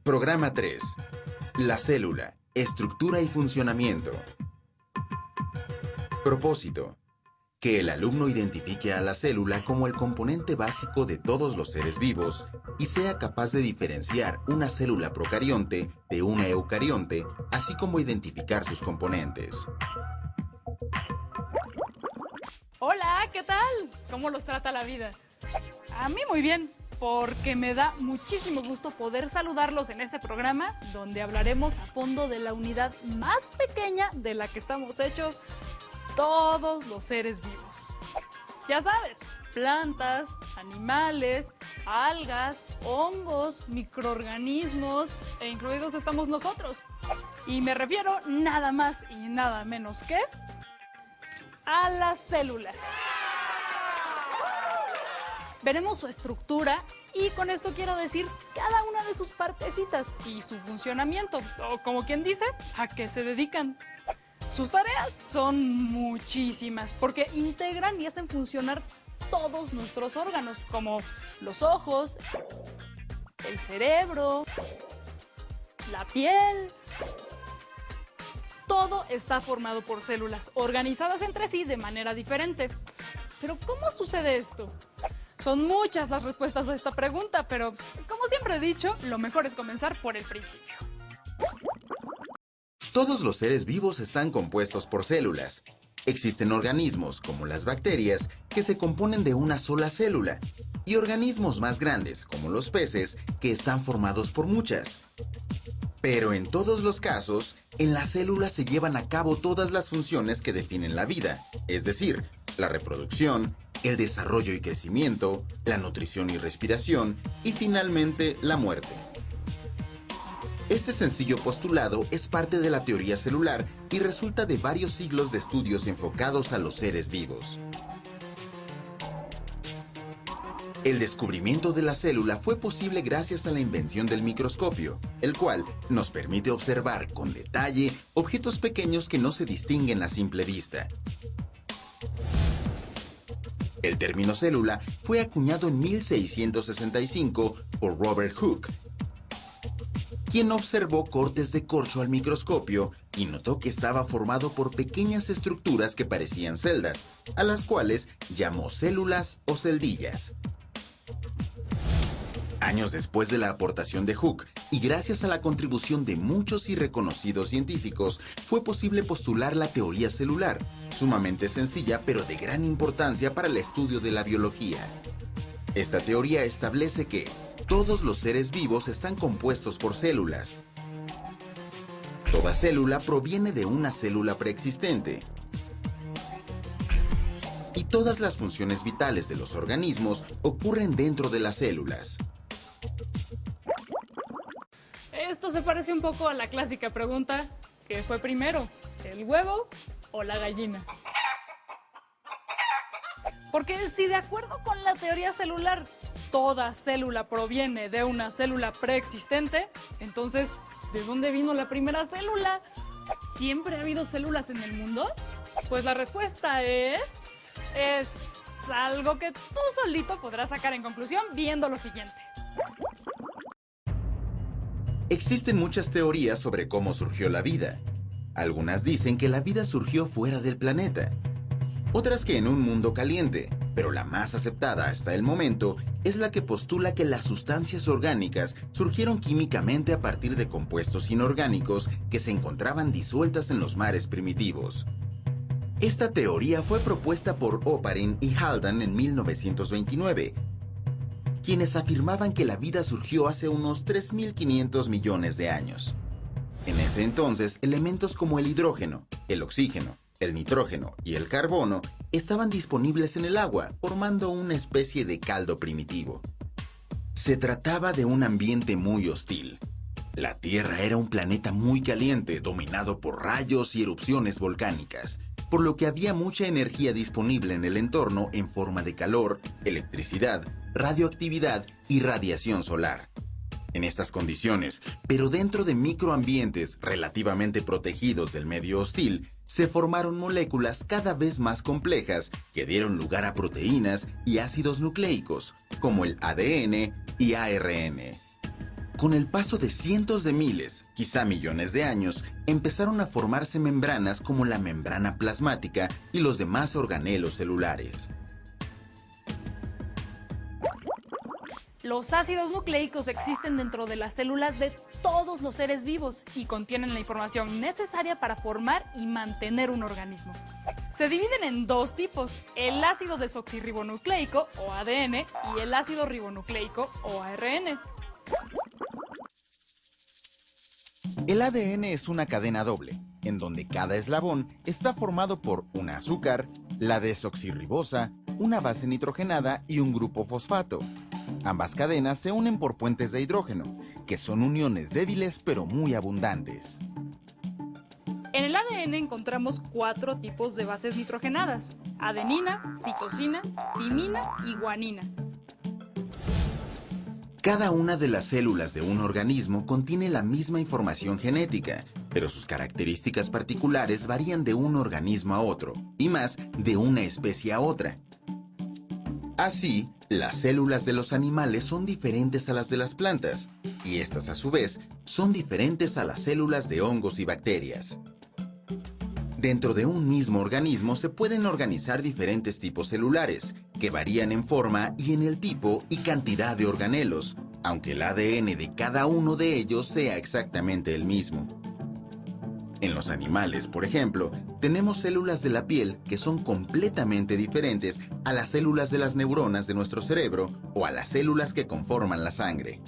Programa 3. La célula, estructura y funcionamiento. Propósito. Que el alumno identifique a la célula como el componente básico de todos los seres vivos y sea capaz de diferenciar una célula procarionte de una eucarionte, así como identificar sus componentes. Hola, ¿qué tal? ¿Cómo los trata la vida? A mí muy bien, porque me da muchísimo gusto poder saludarlos en este programa donde hablaremos a fondo de la unidad más pequeña de la que estamos hechos todos los seres vivos. Ya sabes, plantas, animales, algas, hongos, microorganismos e incluidos estamos nosotros. Y me refiero nada más y nada menos que a la célula. Veremos su estructura y con esto quiero decir cada una de sus partecitas y su funcionamiento, o como quien dice, a qué se dedican. Sus tareas son muchísimas porque integran y hacen funcionar todos nuestros órganos, como los ojos, el cerebro, la piel. Todo está formado por células organizadas entre sí de manera diferente. Pero ¿cómo sucede esto? Son muchas las respuestas a esta pregunta, pero como siempre he dicho, lo mejor es comenzar por el principio. Todos los seres vivos están compuestos por células. Existen organismos, como las bacterias, que se componen de una sola célula, y organismos más grandes, como los peces, que están formados por muchas. Pero en todos los casos, en la célula se llevan a cabo todas las funciones que definen la vida, es decir, la reproducción, el desarrollo y crecimiento, la nutrición y respiración, y finalmente la muerte. Este sencillo postulado es parte de la teoría celular y resulta de varios siglos de estudios enfocados a los seres vivos. El descubrimiento de la célula fue posible gracias a la invención del microscopio, el cual nos permite observar con detalle objetos pequeños que no se distinguen a simple vista. El término célula fue acuñado en 1665 por Robert Hooke, quien observó cortes de corcho al microscopio y notó que estaba formado por pequeñas estructuras que parecían celdas, a las cuales llamó células o celdillas. Años después de la aportación de Hooke, y gracias a la contribución de muchos y reconocidos científicos, fue posible postular la teoría celular, sumamente sencilla pero de gran importancia para el estudio de la biología. Esta teoría establece que todos los seres vivos están compuestos por células. Toda célula proviene de una célula preexistente. Y todas las funciones vitales de los organismos ocurren dentro de las células. Esto se parece un poco a la clásica pregunta, ¿qué fue primero, el huevo o la gallina? Porque si de acuerdo con la teoría celular, toda célula proviene de una célula preexistente, entonces, ¿de dónde vino la primera célula? ¿Siempre ha habido células en el mundo? Pues la respuesta es algo que tú solito podrás sacar en conclusión viendo lo siguiente. Existen muchas teorías sobre cómo surgió la vida. Algunas dicen que la vida surgió fuera del planeta. Otras que en un mundo caliente, pero la más aceptada hasta el momento es la que postula que las sustancias orgánicas surgieron químicamente a partir de compuestos inorgánicos que se encontraban disueltas en los mares primitivos. Esta teoría fue propuesta por Oparin y Haldane en 1929, quienes afirmaban que la vida surgió hace unos 3.500 millones de años. En ese entonces, elementos como el hidrógeno, el oxígeno, el nitrógeno y el carbono estaban disponibles en el agua, formando una especie de caldo primitivo. Se trataba de un ambiente muy hostil. La Tierra era un planeta muy caliente, dominado por rayos y erupciones volcánicas, por lo que había mucha energía disponible en el entorno en forma de calor, electricidad, radioactividad y radiación solar. En estas condiciones, pero dentro de microambientes relativamente protegidos del medio hostil, se formaron moléculas cada vez más complejas que dieron lugar a proteínas y ácidos nucleicos, como el ADN y ARN. Con el paso de cientos de miles, quizá millones de años, empezaron a formarse membranas como la membrana plasmática y los demás organelos celulares. Los ácidos nucleicos existen dentro de las células de todos los seres vivos y contienen la información necesaria para formar y mantener un organismo. Se dividen en dos tipos, el ácido desoxirribonucleico o ADN y el ácido ribonucleico o ARN. El ADN es una cadena doble, en donde cada eslabón está formado por un azúcar, la desoxirribosa, una base nitrogenada y un grupo fosfato. Ambas cadenas se unen por puentes de hidrógeno, que son uniones débiles pero muy abundantes. En el ADN encontramos 4 tipos de bases nitrogenadas: adenina, citosina, timina y guanina. Cada una de las células de un organismo contiene la misma información genética, pero sus características particulares varían de un organismo a otro, y más de una especie a otra. Así, las células de los animales son diferentes a las de las plantas, y estas a su vez son diferentes a las células de hongos y bacterias. Dentro de un mismo organismo se pueden organizar diferentes tipos celulares, que varían en forma y en el tipo y cantidad de organelos, aunque el ADN de cada uno de ellos sea exactamente el mismo. En los animales, por ejemplo, tenemos células de la piel que son completamente diferentes a las células de las neuronas de nuestro cerebro o a las células que conforman la sangre.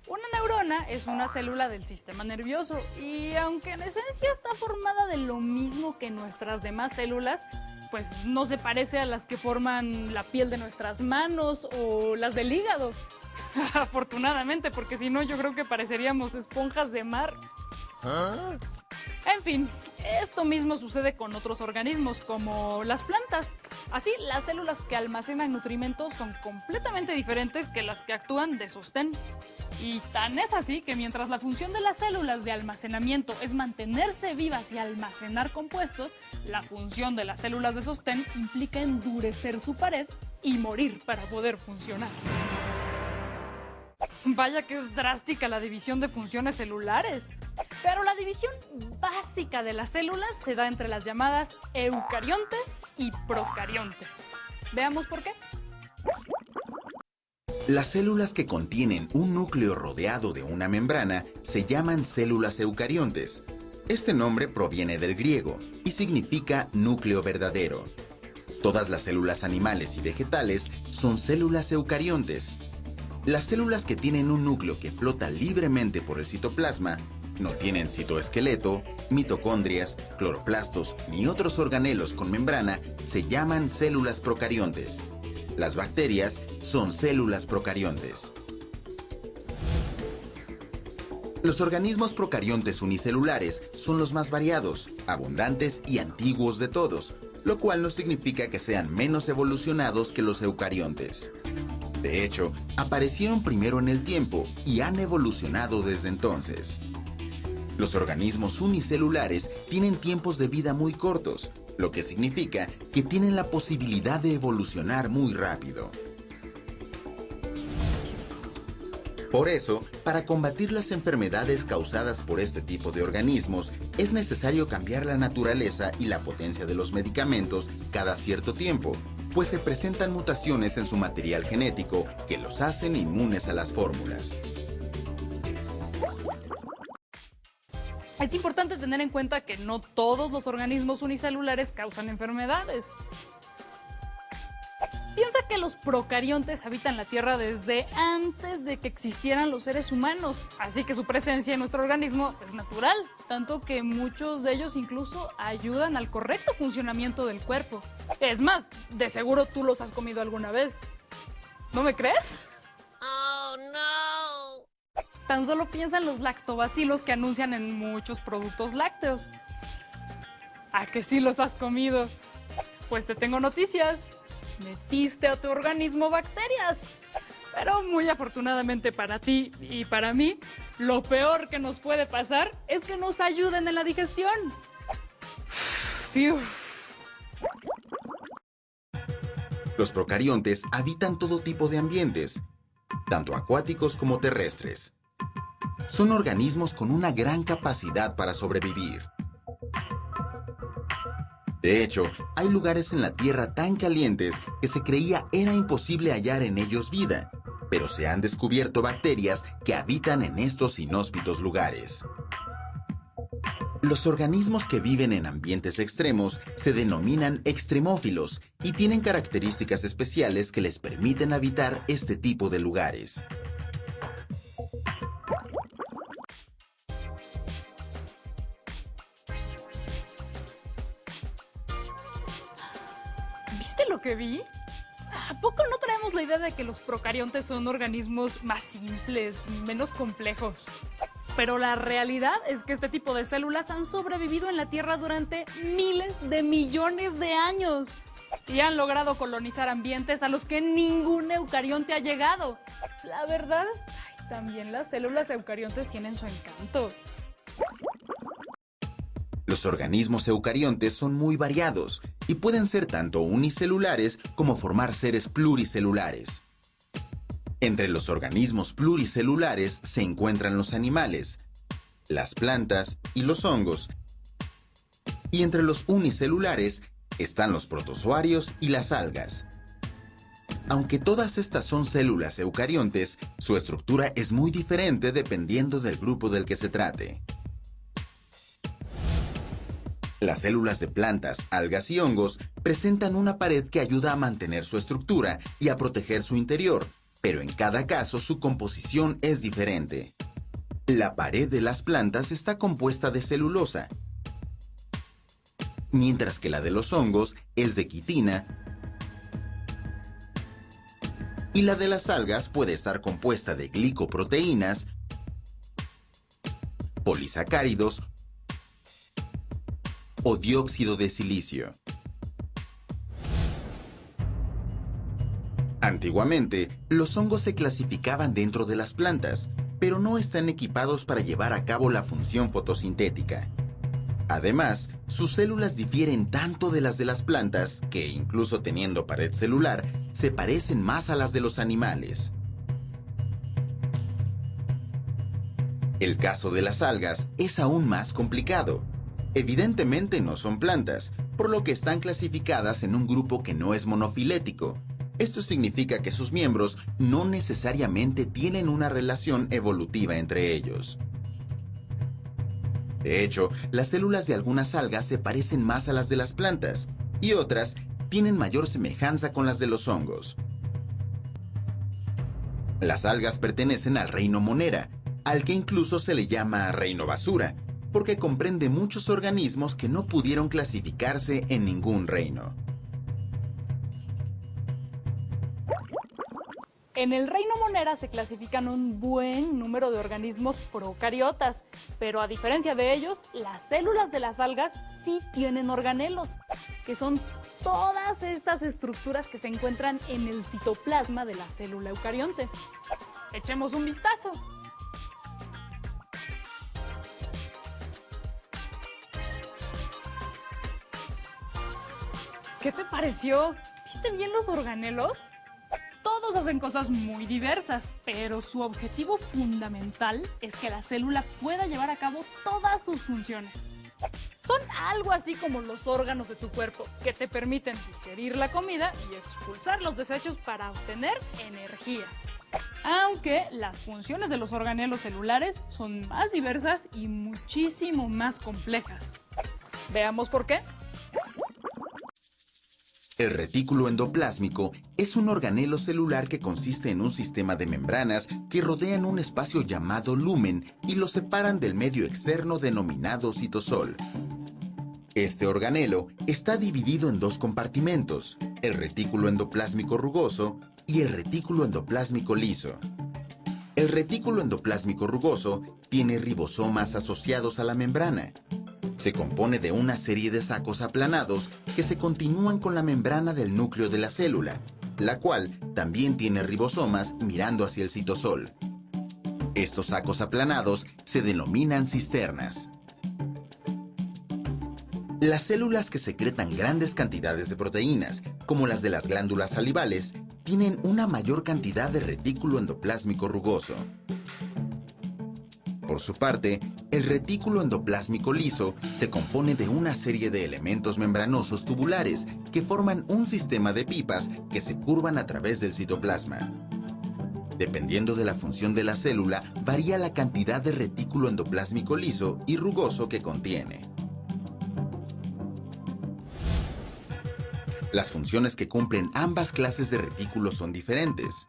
Una neurona es una célula del sistema nervioso y aunque en esencia está formada de lo mismo que nuestras demás células, pues no se parece a las que forman la piel de nuestras manos o las del hígado. Afortunadamente, porque si no yo creo que pareceríamos esponjas de mar. ¿Ah? En fin, esto mismo sucede con otros organismos como las plantas. Así, las células que almacenan nutrimentos son completamente diferentes que las que actúan de sostén. Y tan es así que mientras la función de las células de almacenamiento es mantenerse vivas y almacenar compuestos, la función de las células de sostén implica endurecer su pared y morir para poder funcionar. Vaya que es drástica la división de funciones celulares. Pero la división básica de las células se da entre las llamadas eucariontes y procariontes. Veamos por qué. Las células que contienen un núcleo rodeado de una membrana se llaman células eucariontes. Este nombre proviene del griego y significa núcleo verdadero. Todas las células animales y vegetales son células eucariontes. Las células que tienen un núcleo que flota libremente por el citoplasma no tienen citoesqueleto, mitocondrias, cloroplastos ni otros organelos con membrana se llaman células procariontes. Las bacterias son células procariontes. Los organismos procariontes unicelulares son los más variados, abundantes y antiguos de todos, lo cual no significa que sean menos evolucionados que los eucariontes. De hecho, aparecieron primero en el tiempo y han evolucionado desde entonces. Los organismos unicelulares tienen tiempos de vida muy cortos, lo que significa que tienen la posibilidad de evolucionar muy rápido. Por eso, para combatir las enfermedades causadas por este tipo de organismos, es necesario cambiar la naturaleza y la potencia de los medicamentos cada cierto tiempo, pues se presentan mutaciones en su material genético que los hacen inmunes a las fórmulas. Es importante tener en cuenta que no todos los organismos unicelulares causan enfermedades. Piensa que los procariontes habitan la Tierra desde antes de que existieran los seres humanos, así que su presencia en nuestro organismo es natural, tanto que muchos de ellos incluso ayudan al correcto funcionamiento del cuerpo. Es más, de seguro tú los has comido alguna vez. ¿No me crees? Oh, no. Tan solo piensa en los lactobacilos que anuncian en muchos productos lácteos. ¿A que sí los has comido? Pues te tengo noticias. Metiste a tu organismo bacterias. Pero muy afortunadamente para ti y para mí, lo peor que nos puede pasar es que nos ayuden en la digestión. Fiu. Los procariontes habitan todo tipo de ambientes. tanto acuáticos como terrestres. Son organismos con una gran capacidad para sobrevivir. De hecho, hay lugares en la Tierra tan calientes que se creía era imposible hallar en ellos vida, pero se han descubierto bacterias que habitan en estos inhóspitos lugares. Los organismos que viven en ambientes extremos se denominan extremófilos y tienen características especiales que les permiten habitar este tipo de lugares. ¿Viste lo que vi? ¿A poco no traemos la idea de que los procariontes son organismos más simples, menos complejos? Pero la realidad es que este tipo de células han sobrevivido en la Tierra durante miles de millones de años y han logrado colonizar ambientes a los que ningún eucarionte ha llegado. La verdad, también las células eucariontes tienen su encanto. Los organismos eucariontes son muy variados y pueden ser tanto unicelulares como formar seres pluricelulares. Entre los organismos pluricelulares se encuentran los animales, las plantas y los hongos. Y entre los unicelulares están los protozoarios y las algas. Aunque todas estas son células eucariontes, su estructura es muy diferente dependiendo del grupo del que se trate. Las células de plantas, algas y hongos presentan una pared que ayuda a mantener su estructura y a proteger su interior, pero en cada caso su composición es diferente. La pared de las plantas está compuesta de celulosa, mientras que la de los hongos es de quitina, y la de las algas puede estar compuesta de glicoproteínas, polisacáridos o dióxido de silicio. Antiguamente, los hongos se clasificaban dentro de las plantas, pero no están equipados para llevar a cabo la función fotosintética. Además, sus células difieren tanto de las de las plantas que, incluso teniendo pared celular, se parecen más a las de los animales. El caso de las algas es aún más complicado. Evidentemente no son plantas, por lo que están clasificadas en un grupo que no es monofilético. Esto significa que sus miembros no necesariamente tienen una relación evolutiva entre ellos. De hecho, las células de algunas algas se parecen más a las de las plantas, y otras tienen mayor semejanza con las de los hongos. Las algas pertenecen al reino Monera, al que incluso se le llama reino basura, porque comprende muchos organismos que no pudieron clasificarse en ningún reino. En el reino Monera se clasifican un buen número de organismos procariotas, pero a diferencia de ellos, las células de las algas sí tienen organelos, que son todas estas estructuras que se encuentran en el citoplasma de la célula eucarionte. Echemos un vistazo. ¿Qué te pareció? ¿Viste bien los organelos? Todos hacen cosas muy diversas, pero su objetivo fundamental es que la célula pueda llevar a cabo todas sus funciones. Son algo así como los órganos de tu cuerpo, que te permiten digerir la comida y expulsar los desechos para obtener energía. Aunque las funciones de los organelos celulares son más diversas y muchísimo más complejas. Veamos por qué. El retículo endoplásmico es un organelo celular que consiste en un sistema de membranas que rodean un espacio llamado lumen y lo separan del medio externo denominado citosol. Este organelo está dividido en dos compartimentos, el retículo endoplásmico rugoso y el retículo endoplásmico liso. El retículo endoplásmico rugoso tiene ribosomas asociados a la membrana. Se compone de una serie de sacos aplanados que se continúan con la membrana del núcleo de la célula, la cual también tiene ribosomas mirando hacia el citosol. Estos sacos aplanados se denominan cisternas. Las células que secretan grandes cantidades de proteínas, como las de las glándulas salivales, tienen una mayor cantidad de retículo endoplásmico rugoso. Por su parte, el retículo endoplásmico liso se compone de una serie de elementos membranosos tubulares que forman un sistema de pipas que se curvan a través del citoplasma. Dependiendo de la función de la célula, varía la cantidad de retículo endoplásmico liso y rugoso que contiene. Las funciones que cumplen ambas clases de retículos son diferentes.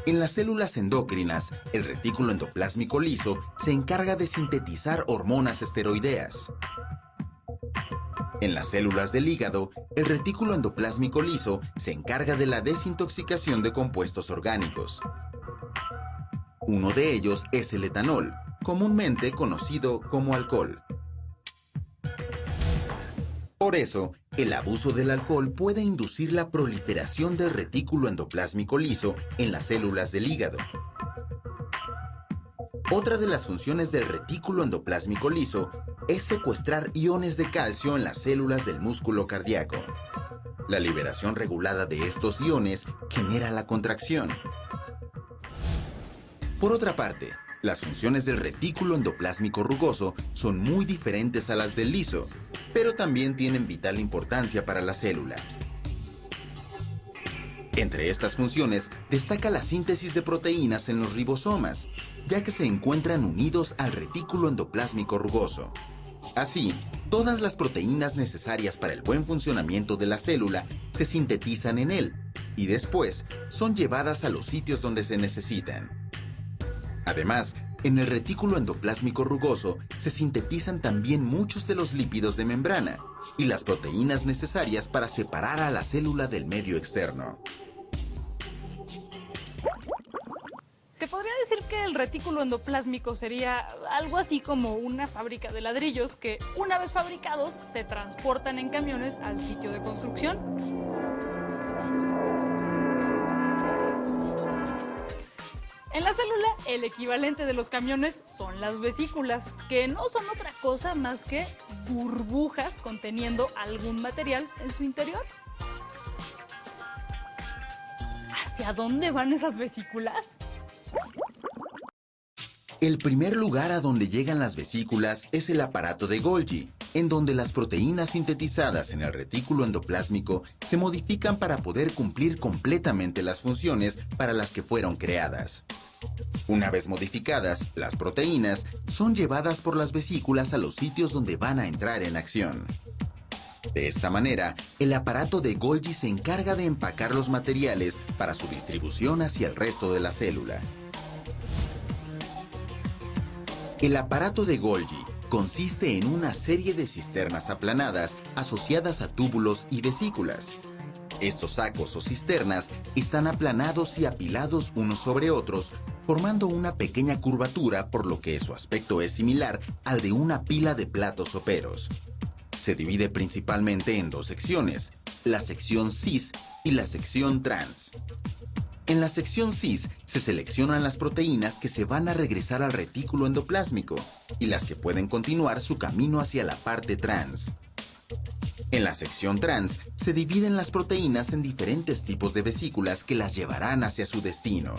En las células endócrinas, el retículo endoplásmico liso se encarga de sintetizar hormonas esteroideas. En las células del hígado, el retículo endoplásmico liso se encarga de la desintoxicación de compuestos orgánicos. Uno de ellos es el etanol, comúnmente conocido como alcohol. Por eso, el abuso del alcohol puede inducir la proliferación del retículo endoplásmico liso en las células del hígado. Otra de las funciones del retículo endoplásmico liso es secuestrar iones de calcio en las células del músculo cardíaco. La liberación regulada de estos iones genera la contracción. Por otra parte, las funciones del retículo endoplásmico rugoso son muy diferentes a las del liso, pero también tienen vital importancia para la célula. Entre estas funciones destaca la síntesis de proteínas en los ribosomas, ya que se encuentran unidos al retículo endoplásmico rugoso. Así, todas las proteínas necesarias para el buen funcionamiento de la célula se sintetizan en él y después son llevadas a los sitios donde se necesitan. Además, en el retículo endoplásmico rugoso se sintetizan también muchos de los lípidos de membrana y las proteínas necesarias para separar a la célula del medio externo. Se podría decir que el retículo endoplásmico sería algo así como una fábrica de ladrillos que, una vez fabricados, se transportan en camiones al sitio de construcción. En la célula, el equivalente de los camiones son las vesículas, que no son otra cosa más que burbujas conteniendo algún material en su interior. ¿Hacia dónde van esas vesículas? El primer lugar a donde llegan las vesículas es el aparato de Golgi, en donde las proteínas sintetizadas en el retículo endoplásmico se modifican para poder cumplir completamente las funciones para las que fueron creadas. Una vez modificadas, las proteínas son llevadas por las vesículas a los sitios donde van a entrar en acción. De esta manera, el aparato de Golgi se encarga de empacar los materiales para su distribución hacia el resto de la célula. El aparato de Golgi consiste en una serie de cisternas aplanadas asociadas a túbulos y vesículas. Estos sacos o cisternas están aplanados y apilados unos sobre otros, formando una pequeña curvatura, por lo que su aspecto es similar al de una pila de platos soperos. Se divide principalmente en dos secciones, la sección cis y la sección trans. En la sección cis se seleccionan las proteínas que se van a regresar al retículo endoplásmico y las que pueden continuar su camino hacia la parte trans. En la sección trans se dividen las proteínas en diferentes tipos de vesículas que las llevarán hacia su destino.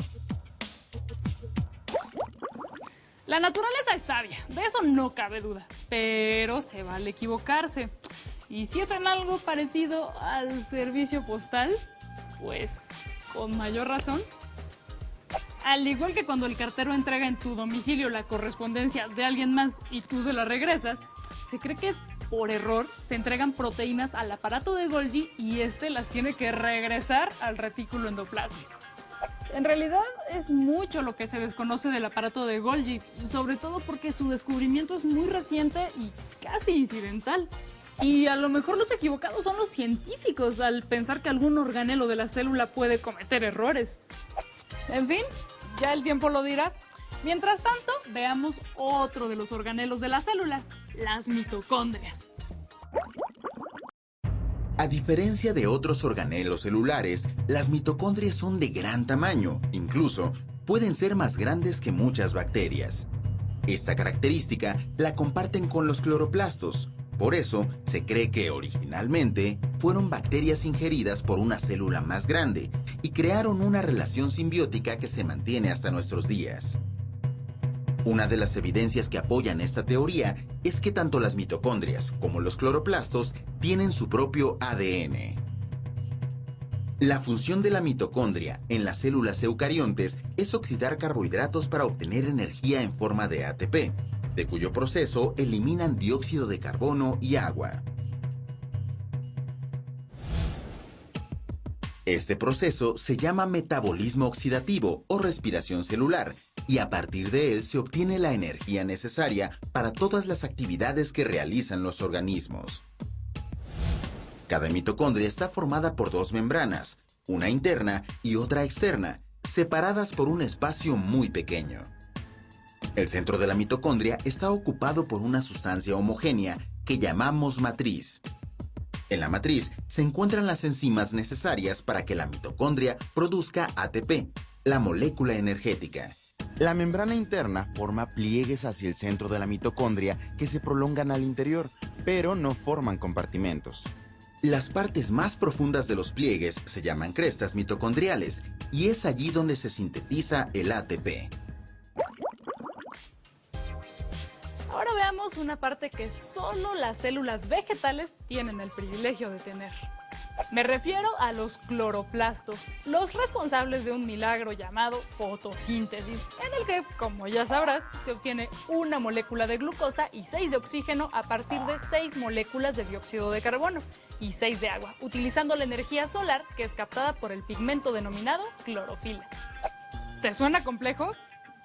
La naturaleza es sabia, de eso no cabe duda, pero se vale equivocarse. Y si es en algo parecido al servicio postal, pues con mayor razón. Al igual que cuando el cartero entrega en tu domicilio la correspondencia de alguien más y tú se la regresas, se cree que por error se entregan proteínas al aparato de Golgi y este las tiene que regresar al retículo endoplásmico. En realidad es mucho lo que se desconoce del aparato de Golgi, sobre todo porque su descubrimiento es muy reciente y casi incidental. Y a lo mejor los equivocados son los científicos al pensar que algún organelo de la célula puede cometer errores. En fin, ya el tiempo lo dirá. Mientras tanto, veamos otro de los organelos de la célula, las mitocondrias. A diferencia de otros organelos celulares, las mitocondrias son de gran tamaño, incluso pueden ser más grandes que muchas bacterias. Esta característica la comparten con los cloroplastos. Por eso, se cree que originalmente fueron bacterias ingeridas por una célula más grande y que crearon una relación simbiótica que se mantiene hasta nuestros días. Una de las evidencias que apoyan esta teoría es que tanto las mitocondrias como los cloroplastos tienen su propio ADN. La función de la mitocondria en las células eucariontes es oxidar carbohidratos para obtener energía en forma de ATP, de cuyo proceso eliminan dióxido de carbono y agua. Este proceso se llama metabolismo oxidativo o respiración celular, y a partir de él se obtiene la energía necesaria para todas las actividades que realizan los organismos. Cada mitocondria está formada por dos membranas, una interna y otra externa, separadas por un espacio muy pequeño. El centro de la mitocondria está ocupado por una sustancia homogénea que llamamos matriz. En la matriz se encuentran las enzimas necesarias para que la mitocondria produzca ATP, la molécula energética. La membrana interna forma pliegues hacia el centro de la mitocondria que se prolongan al interior, pero no forman compartimentos. Las partes más profundas de los pliegues se llaman crestas mitocondriales, y es allí donde se sintetiza el ATP. Ahora veamos una parte que solo las células vegetales tienen el privilegio de tener. Me refiero a los cloroplastos, los responsables de un milagro llamado fotosíntesis, en el que, como ya sabrás, se obtiene una molécula de glucosa y 6 de oxígeno a partir de 6 moléculas de dióxido de carbono y 6 de agua, utilizando la energía solar que es captada por el pigmento denominado clorofila. ¿Te suena complejo?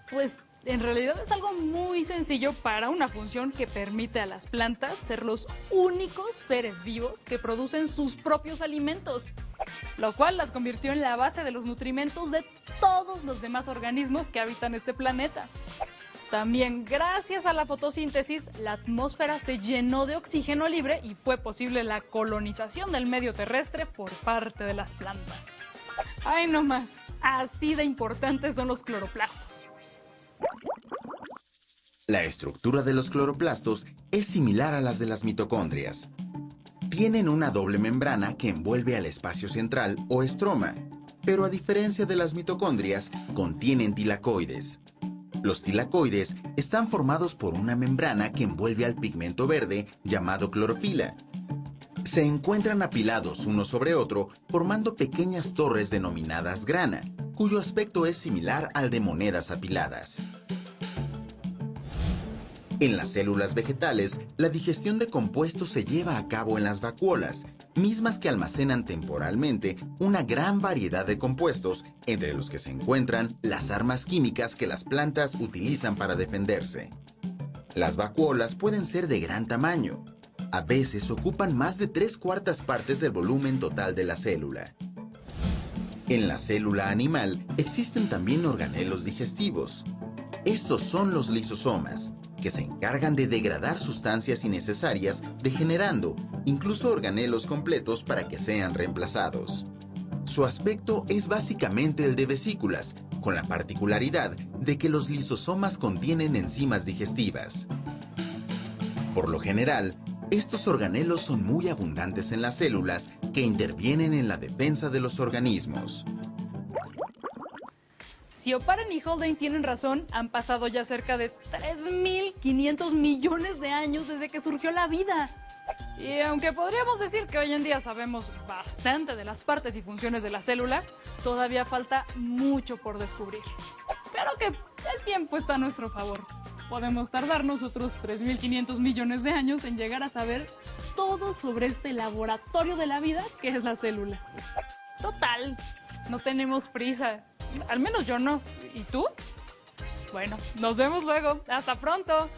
Pues en realidad es algo muy sencillo para una función que permite a las plantas ser los únicos seres vivos que producen sus propios alimentos, lo cual las convirtió en la base de los nutrimentos de todos los demás organismos que habitan este planeta. También gracias a la fotosíntesis, la atmósfera se llenó de oxígeno libre y fue posible la colonización del medio terrestre por parte de las plantas. ¡Ay, no más! Así de importantes son los cloroplastos. La estructura de los cloroplastos es similar a las de las mitocondrias. Tienen una doble membrana que envuelve al espacio central o estroma, pero a diferencia de las mitocondrias, contienen tilacoides. Los tilacoides están formados por una membrana que envuelve al pigmento verde llamado clorofila. Se encuentran apilados uno sobre otro, formando pequeñas torres denominadas grana, cuyo aspecto es similar al de monedas apiladas. En las células vegetales, la digestión de compuestos se lleva a cabo en las vacuolas, mismas que almacenan temporalmente una gran variedad de compuestos, entre los que se encuentran las armas químicas que las plantas utilizan para defenderse. Las vacuolas pueden ser de gran tamaño. A veces ocupan más de 3/4 partes del volumen total de la célula. En la célula animal existen también organelos digestivos. Estos son los lisosomas, que se encargan de degradar sustancias innecesarias, degenerando incluso organelos completos para que sean reemplazados. Su aspecto es básicamente el de vesículas, con la particularidad de que los lisosomas contienen enzimas digestivas. Por lo general, estos organelos son muy abundantes en las células que intervienen en la defensa de los organismos. Si Oparin y Haldane tienen razón, han pasado ya cerca de 3.500 millones de años desde que surgió la vida. Y aunque podríamos decir que hoy en día sabemos bastante de las partes y funciones de la célula, todavía falta mucho por descubrir. Pero que el tiempo está a nuestro favor. Podemos tardarnos otros 3.500 millones de años en llegar a saber todo sobre este laboratorio de la vida que es la célula. Total, no tenemos prisa. Al menos yo no. ¿Y tú? Bueno, nos vemos luego. ¡Hasta pronto!